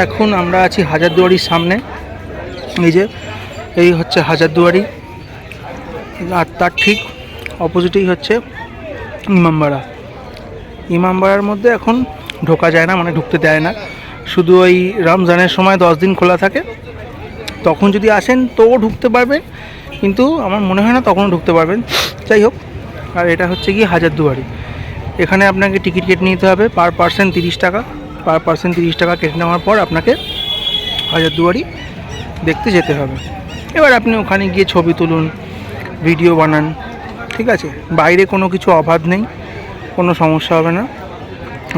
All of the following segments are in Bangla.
এখন আমরা আছি হাজারদুয়ারির সামনে। এই যে এই হচ্ছে হাজারদুয়ারি, আর তার ঠিক অপোজিটেই হচ্ছে ইমামবাড়া। ইমামবাড়ার মধ্যে এখন ঢোকা যায় না, মানে ঢুকতে দেয় না, শুধু ওই রমজানের সময় 10 দিন খোলা থাকে, তখন যদি আসেন তো ঢুকতে পারবেন, কিন্তু আমার মনে হয় না তখনও ঢুকতে পারবেন। যাই হোক, আর এটা হচ্ছে কি হাজারদুয়ারি। এখানে আপনাকে টিকিট কেটে নিতে হবে, পার পার্সন 30 টাকা। পার পার্সন 30 টাকা কেটে নেওয়ার পর আপনাকে হাজারদুয়ারি দেখতে যেতে হবে। এবার আপনি ওখানে গিয়ে ছবি তুলুন, ভিডিও বানান, ঠিক আছে। বাইরে কোনো কিছু অবাধ নেই, কোনো সমস্যা হবে না,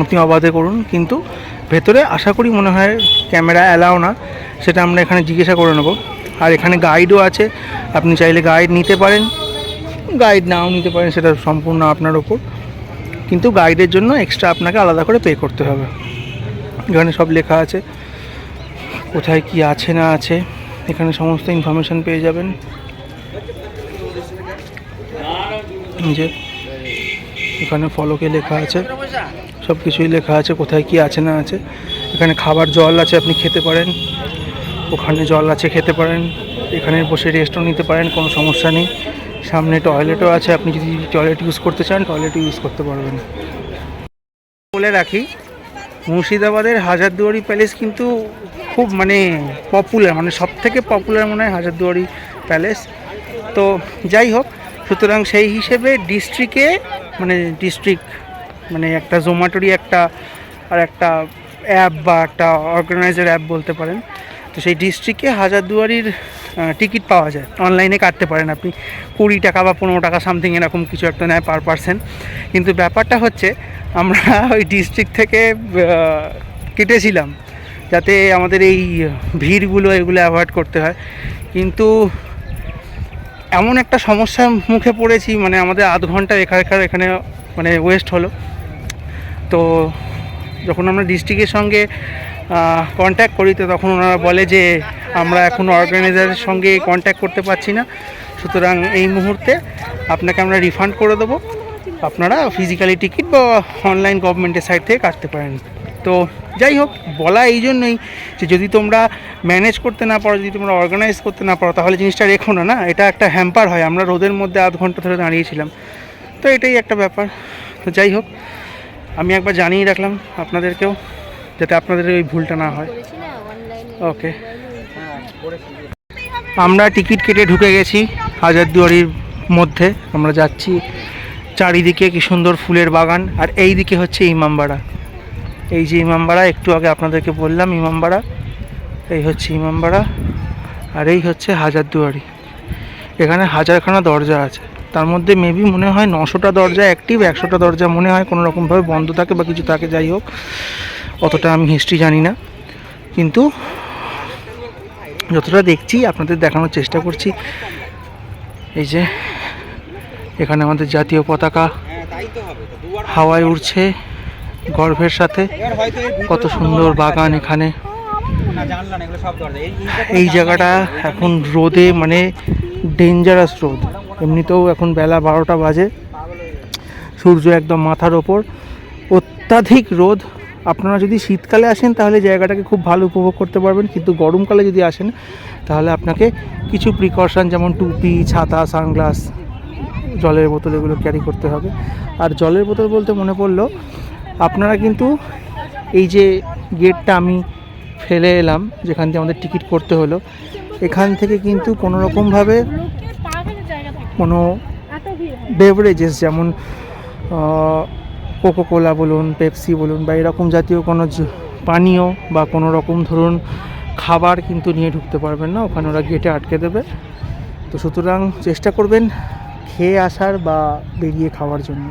আপনি অবাধে করুন। কিন্তু ভেতরে আশা করি মনে হয় ক্যামেরা অ্যালাও না, সেটা আমরা এখানে জিজ্ঞাসা করে নেব। আর এখানে গাইডও আছে, আপনি চাইলে গাইড নিতে পারেন, গাইড নাও নিতে পারেন, সেটা সম্পূর্ণ আপনার ওপর। কিন্তু গাইডের জন্য এক্সট্রা আপনাকে আলাদা করে পে করতে হবে। এখানে সব লেখা আছে, কোথায় কি আছে না আছে, এখানে সমস্ত ইনফরমেশান পেয়ে যাবেন। যে এখানে ফলকে লেখা আছে, সব কিছুই লেখা আছে, কোথায় কি আছে না আছে। এখানে খাবার জল আছে, আপনি খেতে পারেন, ওখানে জল আছে খেতে পারেন, এখানে বসে রেস্টও নিতে পারেন, কোনো সমস্যা নেই। সামনে টয়লেটও আছে, আপনি যদি টয়লেট ইউজ করতে চান টয়লেট ইউজ করতে পারবেন। বলে রাখি, মুর্শিদাবাদের হাজারদুয়ারি প্যালেস কিন্তু খুব মানে পপুলার, মানে সব থেকে পপুলার মনে হয় হাজারদুয়ারি প্যালেস। তো যাই হোক, সুতরাং সেই হিসেবে ডিস্ট্রিক্টে মানে একটা জোম্যাটোরই একটা আর একটা অ্যাপ বা একটা অর্গানাইজার অ্যাপ বলতে পারেন। তো সেই ডিস্ট্রিক্টে হাজারদুয়ারির টিকিট পাওয়া যায়, অনলাইনে কাটতে পারেন আপনি। 20 টাকা বা 15 টাকা সামথিং এরকম কিছু একটা নেয় পার পার্সন। কিন্তু ব্যাপারটা হচ্ছে, আমরা ওই ডিস্ট্রিক্ট থেকে কেটেছিলাম যাতে আমাদের এই ভিড়গুলো এগুলো অ্যাভয়েড করতে হয়। কিন্তু এমন একটা সমস্যার মুখে পড়েছি, মানে আমাদের আধ ঘন্টা এখানে মানে ওয়েস্ট হলো। তো যখন আমরা ডিস্ট্রিক্টের সঙ্গে কন্ট্যাক্ট করি, তো তখন ওনারা বলে যে আমরা এখন অর্গানাইজারের সঙ্গে কন্ট্যাক্ট করতে পারছি না, সুতরাং এই মুহূর্তে আপনাকে আমরা রিফান্ড করে দেবো, আপনারা ফিজিক্যালি টিকিট বা অনলাইন গভর্নমেন্টের সাইড থেকে কাটতে পারেন। তো যাই হোক, বলা এই জন্যই যে যদি তোমরা ম্যানেজ করতে না পারো, যদি তোমরা অর্গানাইজ করতে না পারো, তাহলে জিনিসটা রেখো না, এটা একটা হ্যাম্পার হয়। আমরা রোদের মধ্যে আধ ঘন্টা ধরে দাঁড়িয়েছিলাম, তো এটাই একটা ব্যাপার। তো যাই হোক, আমি একবার জানিয়ে রাখলাম আপনাদেরকেও, যাতে আপনাদের ওই ভুলটা না হয়। ওকে, আমরা টিকিট কেটে ঢুকে গেছি হাজারদুয়ারির মধ্যে। আমরা যাচ্ছি, চারিদিকে কি সুন্দর ফুলের বাগান, আর এই দিকে হচ্ছে ইমামবাড়া। এই যে ইমামবাড়া, একটু আগে আপনাদেরকে বললাম ইমামবাড়া, এই হচ্ছে ইমামবাড়া, আর এই হচ্ছে হাজারদুয়ারি। এখানে 1000খানা দরজা আছে, তার মধ্যে মেবি মনে হয় 900টা দরজা অ্যাক্টিভ, 100টা দরজা মনে হয় কোনো রকমভাবে বন্ধ থাকে বা কিছু থাকে। যাই হোক, অতটা আমি হিস্ট্রি জানি না, কিন্তু যতটা দেখছি আপনাদের দেখানোর চেষ্টা করছি। এই যে এখানে আমাদের জাতীয় পতাকা হাওয়ায় উড়ছে গর্ভের সাথে, কত সুন্দর বাগান এখানে। এই জায়গাটা এখন রোদে মানে ডেঞ্জারাস রোদ, এমনিতেও এখন বেলা 12টা বাজে, সূর্য একদম মাথার ওপর, অত্যাধিক রোদ। আপনারা যদি শীতকালে আসেন তাহলে জায়গাটাকে খুব ভালো উপভোগ করতে পারবেন, কিন্তু গরমকালে যদি আসেন তাহলে আপনাকে কিছু প্রিকশন, যেমন টুপি, ছাতা, সানগ্লাস, জলের বোতল, এগুলো ক্যারি করতে হবে। আর জলের বোতল বলতে মনে পড়লো, আপনারা কিন্তু এই যে গেটটা আমি ফেলে এলাম, যেখান থেকে আমাদের টিকিট করতে হলো, এখান থেকে কিন্তু কোনো রকমভাবে কোনো বেভারেজেস, যেমন কোকোকোলা বলুন, পেপসি বলুন, বা এরকম জাতীয় কোনো পানীয় বা কোনো রকম ধরুন খাবার কিন্তু নিয়ে ঢুকতে পারবেন না, ওখানে ওরা গেটে আটকে দেবে। তো সুতরাং চেষ্টা করবেন খেয়ে আসার বা বেরিয়ে খাওয়ার জন্য।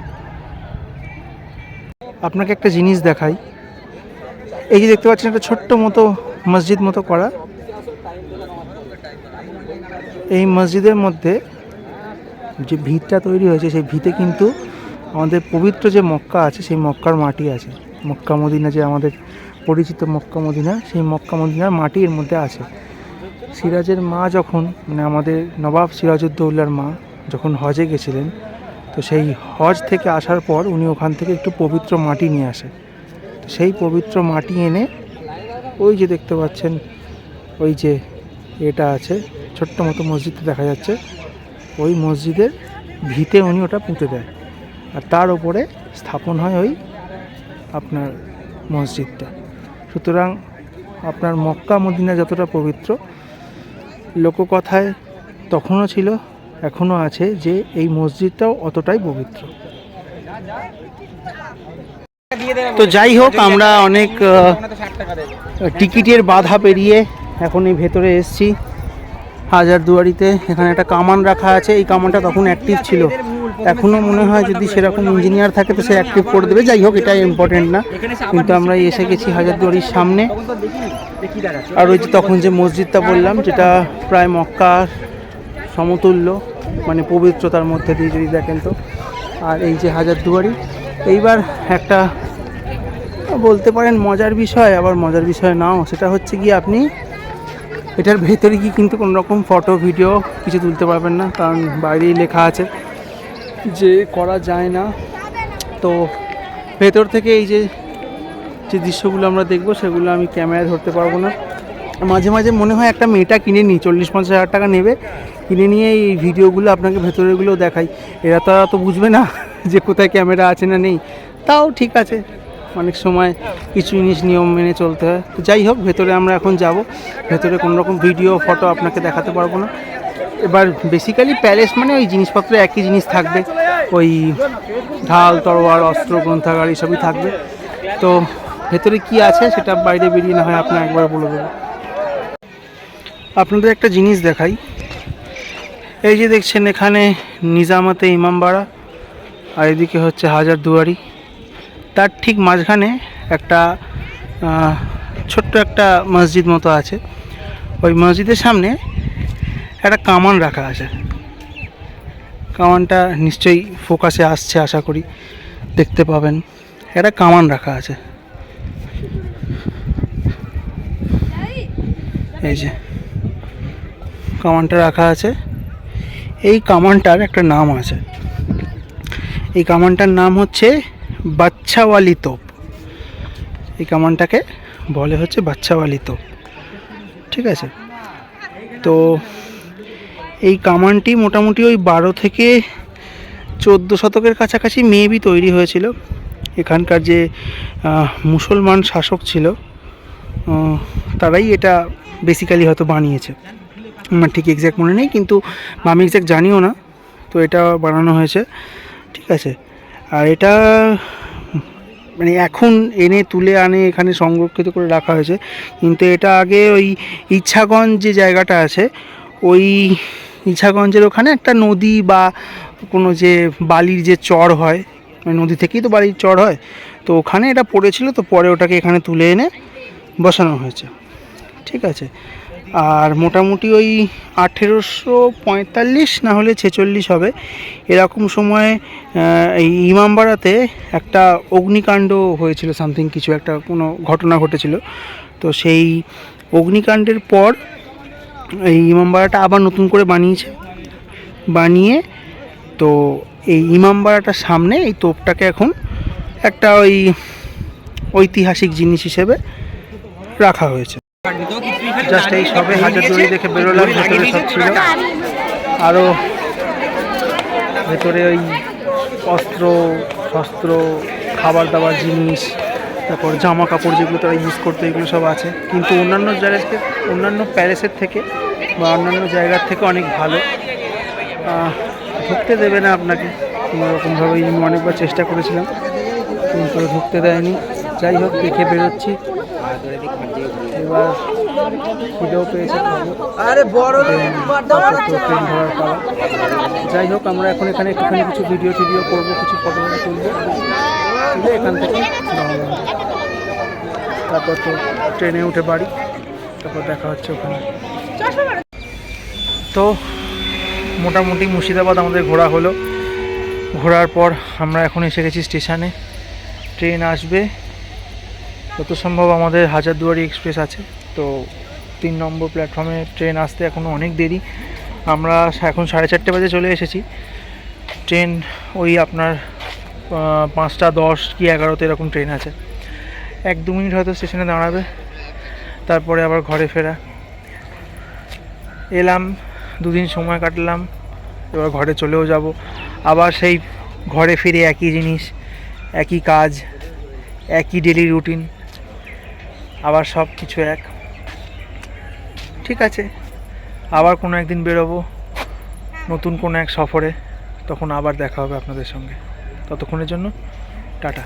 আপনাকে একটা জিনিস দেখাই, এই যে দেখতে পাচ্ছেন একটা ছোট্ট মতো মসজিদ মতো করা, এই মসজিদের মধ্যে যে ভিতটা তৈরি হয়েছে, সেই ভিতে কিন্তু আমাদের পবিত্র যে মক্কা আছে, সেই মক্কার মাটি আছে। মক্কা মদিনা, যে আমাদের পরিচিত মক্কা মদিনা, সেই মক্কা মদিনার মাটি এর মধ্যে আছে। সিরাজের মা যখন, মানে আমাদের নবাব সিরাজউদ্দৌলার মা যখন হজে গেছিলেন, তো সেই হজ থেকে আসার পর উনি ওখান থেকে একটু পবিত্র মাটি নিয়ে আসে। তো সেই পবিত্র মাটি এনে ওই যে দেখতে পাচ্ছেন ওই যে এটা আছে ছোট্ট মতো মসজিদ দেখা যাচ্ছে, ওই মসজিদের ভিতে উনি ওটা পুঁতে দেয় আর তার উপরে স্থাপন হয় ওই আপনার মসজিদটা। সুতরাং আপনার মক্কা মদিনা যতটা পবিত্র, লোককথায় তখনও ছিল এখনও আছে যে এই মসজিদটাও অতটাই পবিত্র। তো যাই হোক, আমরা অনেক টিকিটের বাধা পেরিয়ে এখন এই ভেতরে এসেছি হাজারদুয়ারিতে। এখানে একটা কামান রাখা আছে, এই কামানটা তখন অ্যাক্টিভ ছিল, এখনও মনে হয় যদি সেরকম ইঞ্জিনিয়ার থাকে তো সে অ্যাক্টিভ করে দেবে। যাই হোক, এটা ইম্পর্টেন্ট না, কিন্তু আমরা এসে গেছি হাজারদুয়ারির সামনে। আর ওই যে তখন যে মসজিদটা বললাম, যেটা প্রায় মক্কার সমতুল্য, মানে পবিত্রতার মধ্যে দিয়ে যদি দেখেন তো। আর এই যে হাজারদুয়ারি, এইবার একটা বলতে পারেন মজার বিষয়, আবার মজার বিষয় নাও, সেটা হচ্ছে কি আপনি এটার ভেতরে গিয়ে কিন্তু কোনো রকম ফটো ভিডিও কিছু তুলতে পারবেন না, কারণ বাইরেই লেখা আছে যে করা যায় না। তো ভেতর থেকে এই যে যে দৃশ্যগুলো আমরা দেখবো সেগুলো আমি ক্যামেরায় ধরতে পারবো না। মাঝে মাঝে মনে হয় একটা মেয়েটা কিনে নিই, 40-50 হাজার টাকা নেবে, কিনে নিয়ে এই ভিডিওগুলো আপনাকে ভেতরেগুলো দেখাই। এরা তো বুঝবে না যে কোথায় ক্যামেরা আছে না নেই। তাও ঠিক আছে, অনেক সময় কিছু জিনিস নিয়ম মেনে চলতে হয়। তো যাই হোক, ভেতরে আমরা এখন যাব। ভেতরে কোনো রকম ভিডিও ফটো আপনাকে দেখাতে পারবো না। এবার বেসিক্যালি প্যালেস মানে ওই জিনিসপত্র একই জিনিস থাকবে, ওই ঢাল তরোয়াল অস্ত্র গ্রন্থাগার এসবই থাকবে। তো ভেতরে কি আছে সেটা বাইরে বেরিয়ে না হয় আপনার একবার বলে দেবো। আপনাদের একটা জিনিস দেখাই, এই যে দেখছেন এখানে নিজামাতে ইমামবাড়া আর এদিকে হচ্ছে হাজারদুয়ারি। তার ঠিক মাঝখানে একটা ছোট্ট একটা মসজিদ মতো আছে। ওই মসজিদের সামনে একটা কামান রাখা আছে। কামানটা নিশ্চয়ই ফোকাসে আসছে, আশা করি দেখতে পাবেন। একটা কামান রাখা আছে, এই যে কামানটা রাখা আছে। এই কামানটার একটা নাম আছে, এই কামানটার নাম হচ্ছে বাচ্চাওয়ালি তোপ। এই কামানটাকে বলে হচ্ছে বাচ্চাওয়ালি তোপ, ঠিক আছে। তো এই কামানটি মোটামুটি ওই 12 থেকে 14 শতকের কাছাকাছি মেবি তৈরি হয়েছিল। এখানকার যে মুসলমান শাসক ছিল তারাই এটা বেসিক্যালি হয়তো বানিয়েছে। আমার ঠিক এক্স্যাক্ট মনে নেই, কিন্তু আমি এক্স্যাক্ট জানিও না। তো এটা বানানো হয়েছে, ঠিক আছে। আর এটা মানে এখন তুলে আনে এখানে সংরক্ষিত করে রাখা হয়েছে, কিন্তু এটা আগে ওই ইচ্ছাগঞ্জ যে জায়গাটা আছে, ওই ইচ্ছাগঞ্জের ওখানে একটা নদী বা কোনো যে বালির যে চর হয়, ওই নদী থেকেই তো বালির চর হয়, তো ওখানে এটা পড়েছিল। তো পরে ওটাকে এখানে তুলে এনে বসানো হয়েছে, ঠিক আছে। আর মোটামুটি ওই 1845 না হলে 46 হবে, এরকম সময়ে এই ইমামবাড়াতে একটা অগ্নিকাণ্ড হয়েছিল, সামথিং কিছু একটা কোনো ঘটনা ঘটেছিল। তো সেই অগ্নিকাণ্ডের পর এই ইমামবাড়াটা আবার নতুন করে বানিয়ে তো এই ইমামবাড়াটার সামনে এই তোপটাকে এখন একটা ওই ঐতিহাসিক জিনিস হিসেবে রাখা হয়েছে। জাস্ট এই সবে হাজারদুয়ারি দেখে বেরোলাম, ভেতরে সব ছিল। আরও ভেতরে ওই অস্ত্র শস্ত্র, খাবার দাবার জিনিস, তারপর জামা কাপড় যেগুলো তারা ইউজ করতো, এগুলো সব আছে। কিন্তু অন্যান্য প্যালেসের থেকে বা অন্যান্য জায়গার থেকে অনেক ভালো। ঢুকতে দেবে না আপনাকে কোনোরকমভাবেই। আমি অনেকবার চেষ্টা করেছিলাম কিন্তু ঢুকতে দেয়নি। যাই হোক, দেখে বেরোচ্ছি। এবার খিদেও পেয়েছে, ট্রেন ধরার পালা। যাই হোক, আমরা এখন এখানে একটুখানি কিছু ভিডিও করবো, কিছু ফটো তুলবো, তুলে এখান থেকে তারপর তো ট্রেনে উঠে বাড়ি, তারপর দেখা হচ্ছে ওখানে। তো মোটামুটি মুর্শিদাবাদ আমাদের ঘোরা হলো। ঘোরার পর আমরা এখন এসে গেছি স্টেশনে। ট্রেন আসবে যত সম্ভব, আমাদের হাজারদুয়ারি এক্সপ্রেস আছে, তো 3 নম্বর প্ল্যাটফর্মে ট্রেন আসতে এখনও অনেক দেরি। আমরা এখন 4:30 বাজে চলে এসেছি। ট্রেন ওই আপনার 5টা 10 কি 11তে এরকম ট্রেন আছে। 1-2 মিনিট হয়তো স্টেশনে দাঁড়াবে। তারপরে আবার ঘরে ফেরা। এলাম, দুদিন সময় কাটলাম, এবার ঘরে চলেও যাব। আবার সেই ঘরে ফিরে একই জিনিস, একই কাজ, একই ডেলি রুটিন, আবার সব কিছু এক। ঠিক আছে, আবার কোনো একদিন বেরোবো নতুন কোনো এক সফরে, তখন আবার দেখা হবে আপনাদের সঙ্গে। ততক্ষণের জন্য টাটা।